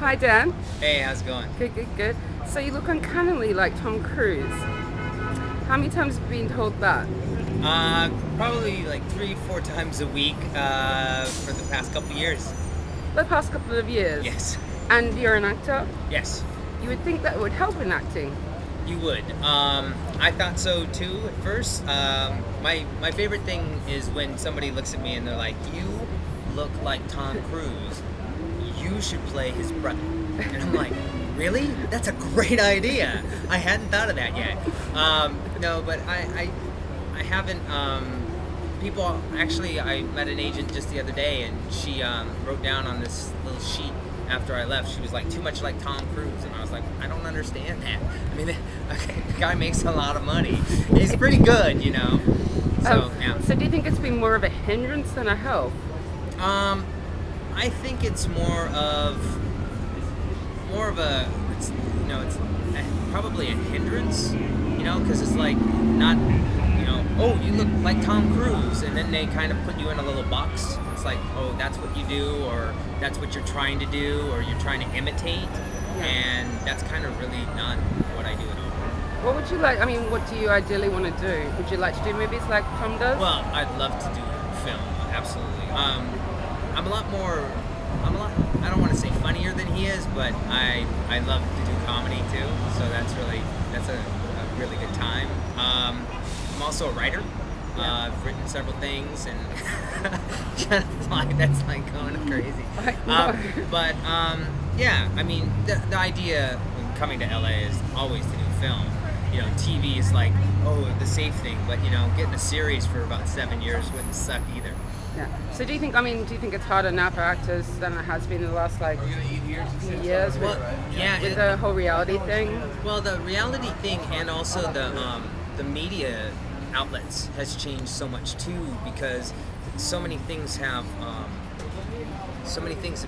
Hi, Dan. Hey, how's it going? Good, good, good. So you look uncannily like Tom Cruise. How many times have you been told that? Probably like 3, 4 times a week for the past couple years. The past couple of years. Yes, And you're an actor? yes, You would think that would help in acting. you would. I thought so too at first. My favorite thing is when somebody looks at me and they're like, "You look like Tom Cruise. You should play his brother." And I'm like, "Really? That's a great idea. I hadn't thought of that yet." No, but I haven't. People actually, I met an agent just the other day, and she wrote down on this little sheet after I left. She was like, "Too much like Tom Cruise," and I was like, "I don't understand that. I mean, the guy makes a lot of money. He's pretty good, you know." So yeah. So do you think it's been more of a hindrance than a help? I think it's more of a, it's, it's probably a hindrance, because it's like not, oh, you look like Tom Cruise, and then they kind of put you in a little box. It's like, oh, that's what you do, or that's what you're trying to do, or you're trying to imitate, and that's kind of really not what I do at all. What would you like? I mean, what do you ideally want to do? Would you like to do movies like Tom does? Well, I'd love to do film, absolutely. I'm a lot more. I don't want to say funnier than he is, but I love to do comedy too. So that's a really good time. I'm also a writer. I've written several things, and that's like going crazy. Yeah, I mean, the idea when coming to LA is always to do film. TV is like, oh, the safe thing, but getting a series for about 7 years wouldn't suck either. Yeah. So do you think it's harder now for actors than it has been in the last few years with, Well, yeah, with the whole reality thing? well, the reality thing and also the media outlets has changed so much too, because so many things have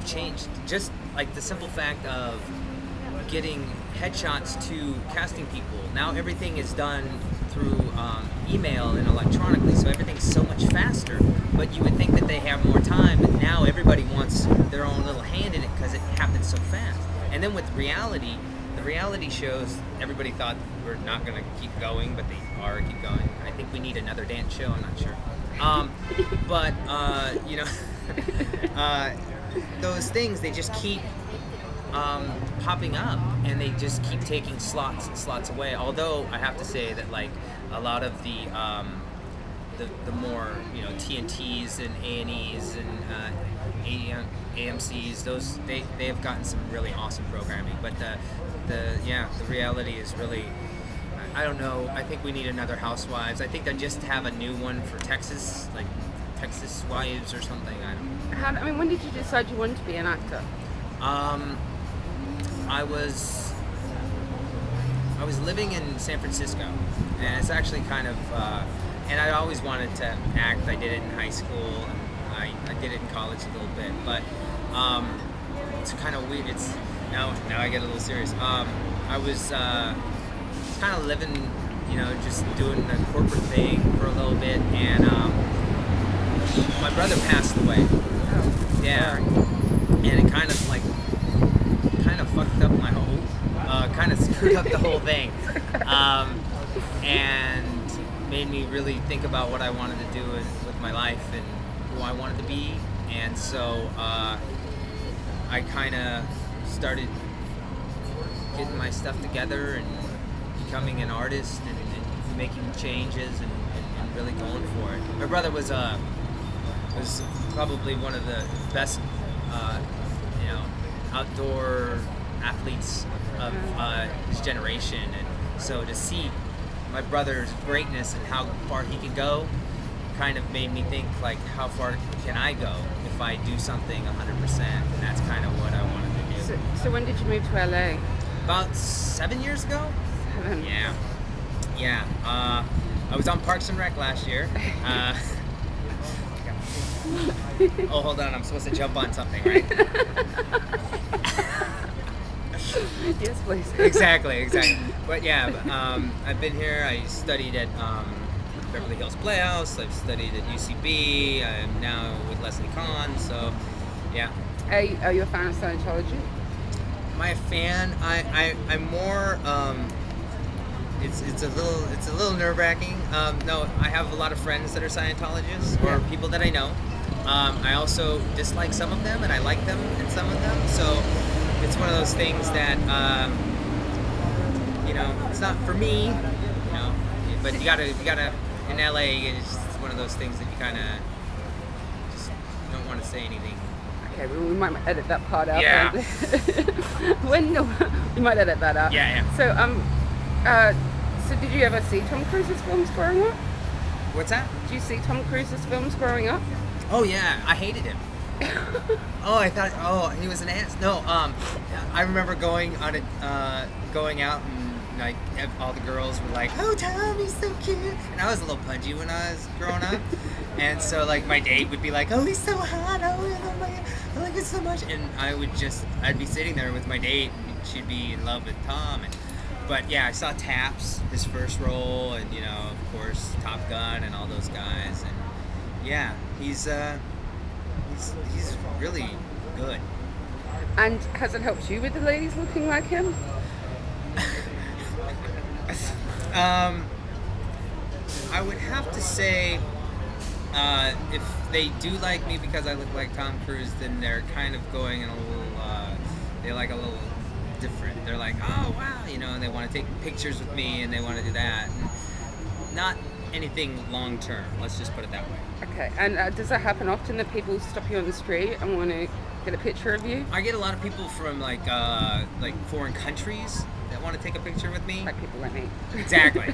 changed. Just like the simple fact of getting headshots to casting people. Now everything is done through email and electronically, so everything's so much faster. But you would think that they have more time, but now everybody wants their own little hand in it because it happens so fast. And then with reality, the reality shows, everybody thought we're not going to keep going, but they are keep going. I think we need another dance show, I'm not sure. But, those things, they just keep popping up, and they just keep taking slots and slots away. Although I have to say that like a lot of the more TNTs and A&Es and AMCs, those they have gotten some really awesome programming. But the reality is really, I don't know. I think we need another Housewives. I think they just have a new one for Texas, like Texas Wives or something. I don't. When did you decide you wanted to be an actor? I was living in San Francisco, and it's actually kind of, and I always wanted to act. I did it in high school, and I did it in college a little bit, but it's kind of weird. It's now I get a little serious. I was kind of living, just doing the corporate thing for a little bit, and my brother passed away. Oh, Yeah, sorry. and it kind of fucked up my whole, kind of screwed up the whole thing, and made me really think about what I wanted to do with my life and who I wanted to be. And so I kind of started getting my stuff together and becoming an artist and making changes and really going for it. My brother was probably one of the best outdoor athletes of his generation, and so to see my brother's greatness and how far he could go kind of made me think, like, how far can I go if I do something 100%, and that's kind of what I wanted to do. So when did you move to LA? About 7 years ago. 7. Yeah. I was on Parks and Rec last year. Oh, hold on, I'm supposed to jump on something, right? Yes, please. Exactly. But yeah, I've been here. I studied at Beverly Hills Playhouse. I've studied at UCB. I'm now with Leslie Kahn. So, yeah. Are you a fan of Scientology? Am I a fan? I'm more. It's a little nerve wracking. No, I have a lot of friends that are Scientologists or people that I know. I also dislike some of them and I like them in some of them. So it's one of those things that it's not for me. But you gotta in LA. It's just one of those things that you kind of just don't want to say anything. Okay, well, we might edit that part out. Yeah. We might edit that out. Yeah. So did you ever see Tom Cruise's films growing up? What's that? Did you see Tom Cruise's films growing up? Oh yeah, I hated him. I thought he was an ass. No, I remember going out and like all the girls were like, "Oh, Tom, he's so cute," and I was a little pudgy when I was growing up, and so like my date would be like, "Oh, he's so hot. Oh my God, I like it so much," and I'd be sitting there with my date, and she'd be in love with Tom, but yeah, I saw Taps, his first role, and of course Top Gun and all those guys, and yeah, he's really good. And has it helped you with the ladies looking like him? I would have to say, if they do like me because I look like Tom Cruise, then they're kind of going in a little, they like a little different. They're like, oh wow, and they want to take pictures with me and they want to do that. And not anything long term. Let's just put it that way. Okay, and does that happen often that people stop you on the street and want to get a picture of you? I get a lot of people from like foreign countries that want to take a picture with me. Like people like me. Exactly.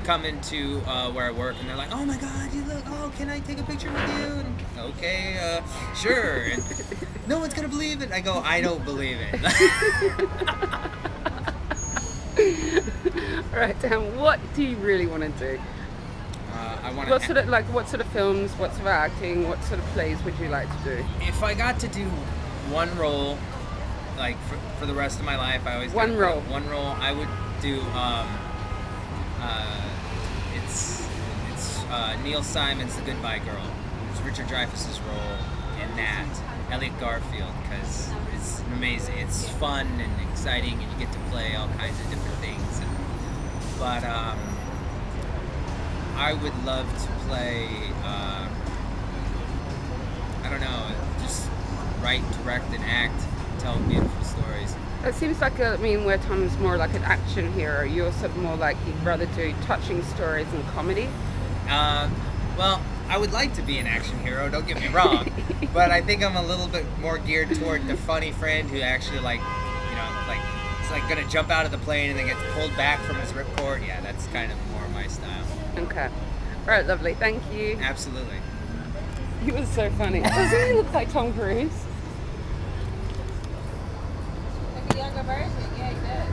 Come into where I work and they're like, "Oh my God, you look! Oh, can I take a picture with you?" And, okay, sure. And no one's gonna believe it. I go, I don't believe it. All right, Dan. What do you really want to do? I want What sort of films? What sort of acting? What sort of plays would you like to do? If I got to do one role, like for the rest of my life, I always One role. I would do. It's Neil Simon's The Goodbye Girl. It's Richard Dreyfuss's role in that. Elliot Garfield, because it's amazing. It's fun and exciting, and you get to play all kinds of different things. But I would love to play. I don't know, just write, direct, and act, tell beautiful stories. It seems like where Tom's more like an action hero. You're sort of more like you'd rather do touching stories and comedy. Well, I would like to be an action hero, don't get me wrong, but I think I'm a little bit more geared toward the funny friend who actually is like gonna jump out of the plane and then gets pulled back from his ripcord. Yeah, that's kind of more my style. Okay. All right, lovely. Thank you. Absolutely. He was so funny. Doesn't he look like Tom Cruise? Like a younger version, yeah, he does.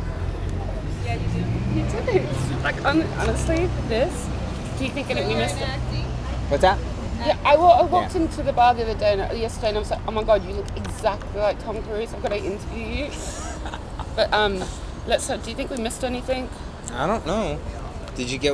Yeah, you do. He did. Like honestly, this. Do you think we missed it? Acting? What's that? Yeah, I walked into the bar the other day, yesterday, and I was like, oh my God, you look exactly like Tom Cruise. I've got to interview you. But do you think we missed anything? I don't know. Did you get